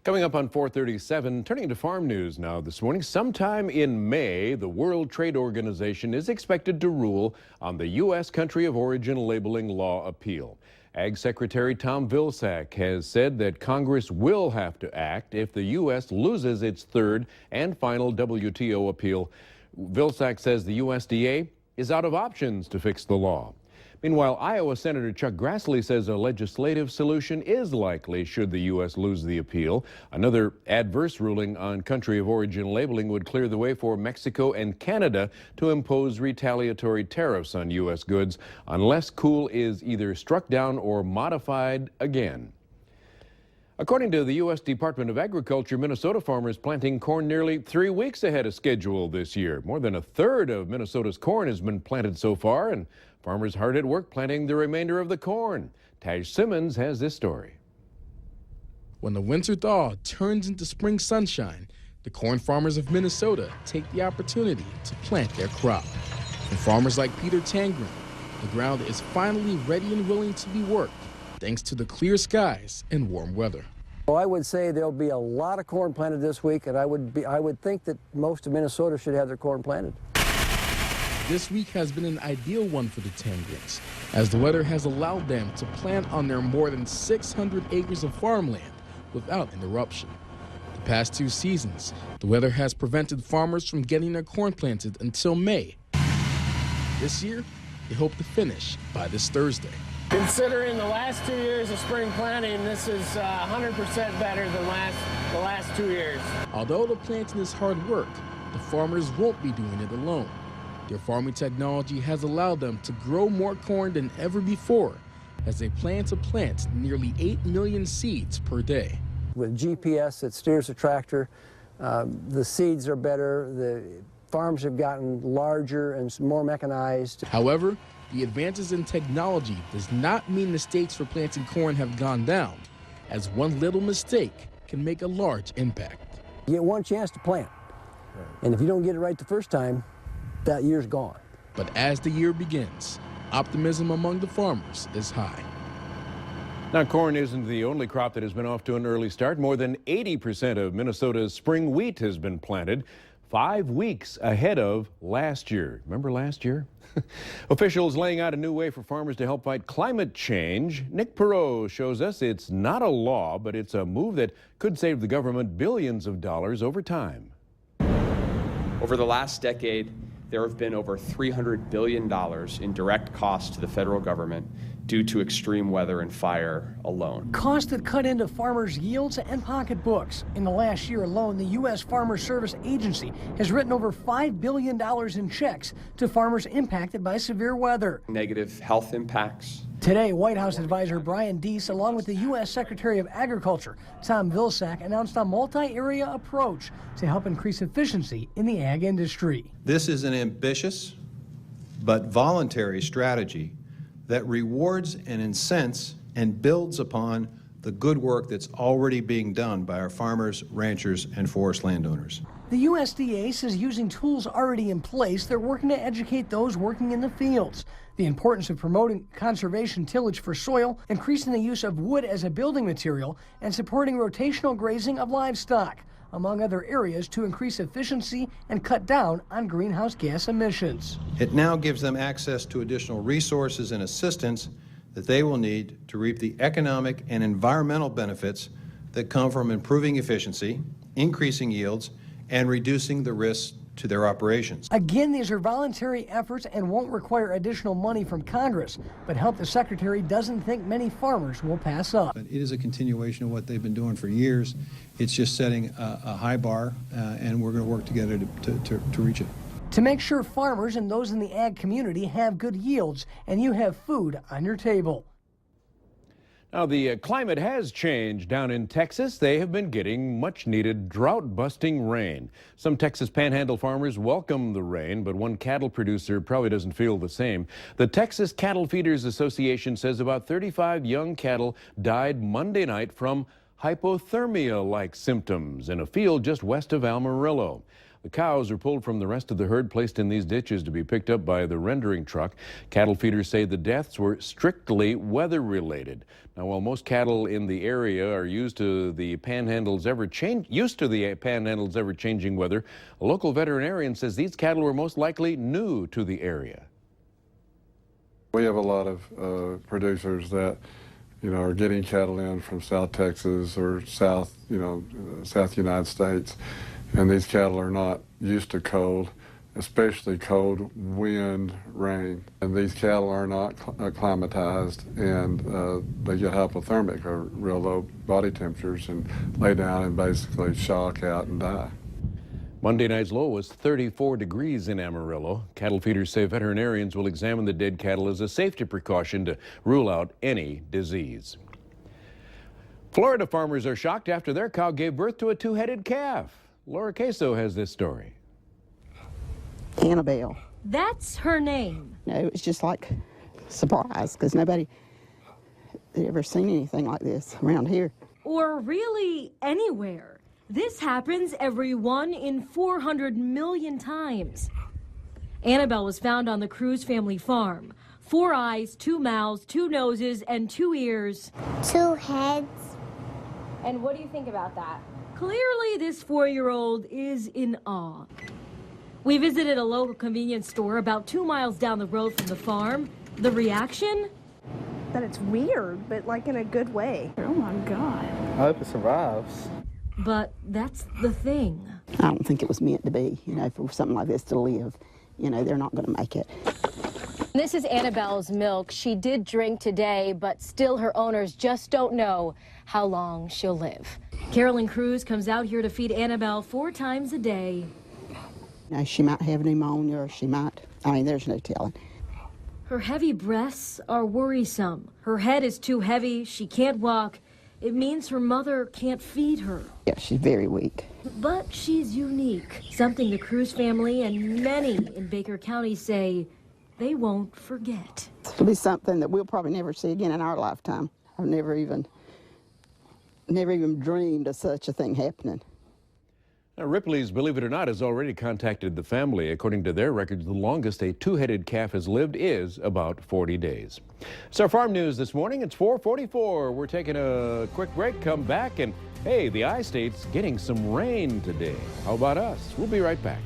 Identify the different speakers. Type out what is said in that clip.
Speaker 1: Coming up on 437, turning to farm news now this morning. Sometime in May, the World Trade Organization is expected to rule on the U.S. country of origin labeling law appeal. Ag Secretary Tom Vilsack has said that Congress will have to act if the U.S. loses its third and final WTO appeal. Vilsack says the USDA is out of options to fix the law. Meanwhile, Iowa Senator Chuck Grassley says a legislative solution is likely should the U.S. lose the appeal. Another adverse ruling on country of origin labeling would clear the way for Mexico and Canada to impose retaliatory tariffs on U.S. goods unless COOL is either struck down or modified again. According to the U.S. Department of Agriculture, Minnesota farmers planting corn nearly 3 weeks ahead of schedule this year. More than a third of Minnesota's corn has been planted so far, and farmers hard at work planting the remainder of the corn. Taj Simmons has this story.
Speaker 2: When the winter thaw turns into spring sunshine, the corn farmers of Minnesota take the opportunity to plant their crop. For farmers like Peter Tangren, the ground is finally ready and willing to be worked, thanks to the clear skies and warm weather.
Speaker 3: Well, I would say there'll be a lot of corn planted this week, and I would think that most of Minnesota should have their corn planted.
Speaker 2: This week has been an ideal one for the Tangrens, as the weather has allowed them to plant on their more than 600 acres of farmland without interruption. The past 2 seasons, the weather has prevented farmers from getting their corn planted until May. This year, they hope to finish by this Thursday.
Speaker 4: Considering the last 2 years of spring planting, this is 100% better than the last 2 years.
Speaker 2: Although the planting is hard work, the farmers won't be doing it alone. Their farming technology has allowed them to grow more corn than ever before, as they plan to plant nearly 8 million seeds per day.
Speaker 3: With GPS that steers the tractor, the seeds are better, the farms have gotten larger and more mechanized.
Speaker 2: However, the advances in technology does not mean the stakes for planting corn have gone down, as one little mistake can make a large impact.
Speaker 3: You get one chance to plant, and if you don't get it right the first time, that year's gone.
Speaker 2: But as the year begins, optimism among the farmers is high.
Speaker 1: Now, corn isn't the only crop that has been off to an early start. More than 80% of Minnesota's spring wheat has been planted 5 weeks ahead of last year. Remember last year? Officials laying out a new way for farmers to help fight climate change. Nick Perot shows us it's not a law, but it's a move that could save the government billions of dollars over time.
Speaker 5: Over the last decade, there have been over $300 billion in direct costs to the federal government due to extreme weather and fire alone.
Speaker 6: Costs that cut into farmers' yields and pocketbooks. In the last year alone, the U.S. Farmer Service Agency has written over $5 billion in checks to farmers impacted by severe weather.
Speaker 5: Negative health impacts.
Speaker 6: Today, White House advisor Brian Deese, along with the U.S. Secretary of Agriculture Tom Vilsack, announced a multi-area approach to help increase efficiency in the ag industry.
Speaker 7: This is an ambitious but voluntary strategy that rewards and incents and builds upon the good work that's already being done by our farmers, ranchers, and forest landowners.
Speaker 6: The USDA says using tools already in place, they're working to educate those working in the fields. The importance of promoting conservation tillage for soil, increasing the use of wood as a building material, and supporting rotational grazing of livestock, among other areas to increase efficiency and cut down on greenhouse gas emissions.
Speaker 7: It now gives them access to additional resources and assistance that they will need to reap the economic and environmental benefits that come from improving efficiency, increasing yields, and reducing the risks to their operations.
Speaker 6: Again, these are voluntary efforts and won't require additional money from Congress, but help the Secretary doesn't think many farmers will pass up.
Speaker 7: But it is a continuation of what they've been doing for years. It's just setting a high bar, and we're going to work together to reach it.
Speaker 6: To make sure farmers and those in the ag community have good yields and you have food on your table.
Speaker 1: Now, the climate has changed down in Texas. They have been getting much-needed drought-busting rain. Some Texas Panhandle farmers welcome the rain, but one cattle producer probably doesn't feel the same. The Texas Cattle Feeders Association says about 35 young cattle died Monday night from hypothermia-like symptoms in a field just west of Amarillo. The cows are pulled from the rest of the herd, placed in these ditches to be picked up by the rendering truck. Cattle feeders say the deaths were strictly weather-related. Now, while most cattle in the area are used to the panhandle's ever-changing weather, a local veterinarian says these cattle were most likely new to the area.
Speaker 8: We have a lot of producers that, are getting cattle in from South Texas or South United States, and these cattle are not used to cold, especially cold wind, rain. And these cattle are not acclimatized, and they get hypothermic or real low body temperatures and lay down and basically shock out and die.
Speaker 1: Monday night's low was 34 degrees in Amarillo. Cattle feeders say veterinarians will examine the dead cattle as a safety precaution to rule out any disease. Florida farmers are shocked after their cow gave birth to a two-headed calf. Laura Queso has this story.
Speaker 9: Annabelle.
Speaker 10: That's her name.
Speaker 9: It was just like a surprise because nobody had ever seen anything like this around here.
Speaker 10: Or really anywhere. This happens every 1 in 400 million times. Annabelle was found on the Cruz family farm. 4 eyes, 2 mouths, 2 noses, and 2 ears.
Speaker 11: 2 heads.
Speaker 10: And what do you think about that? Clearly, this 4-year-old is in awe. We visited a local convenience store about 2 miles down the road from the farm. The reaction?
Speaker 12: That it's weird, but like in a good way.
Speaker 13: Oh my God. I hope it survives.
Speaker 10: But that's the thing.
Speaker 9: I don't think it was meant to be, for something like this to live. They're not going to make it.
Speaker 10: This is Annabelle's milk. She did drink today, but still her owners just don't know how long she'll live. Carolyn Cruz comes out here to feed Annabelle 4 times a day.
Speaker 9: She might have pneumonia, or she might, there's no telling.
Speaker 10: Her heavy breaths are worrisome. Her head is too heavy. She can't walk. It means her mother can't feed her.
Speaker 9: Yeah, she's very weak.
Speaker 10: But she's unique, something the Cruz family and many in Baker County say they won't forget.
Speaker 9: It'll be something that we'll probably never see again in our lifetime. I've never even dreamed of such a thing happening.
Speaker 1: Now, Ripley's, believe it or not, has already contacted the family. According to their records, the longest a two-headed calf has lived is about 40 days. It's our farm news this morning. It's 4:44. We're taking a quick break, come back, and hey, the I-State's getting some rain today. How about us? We'll be right back.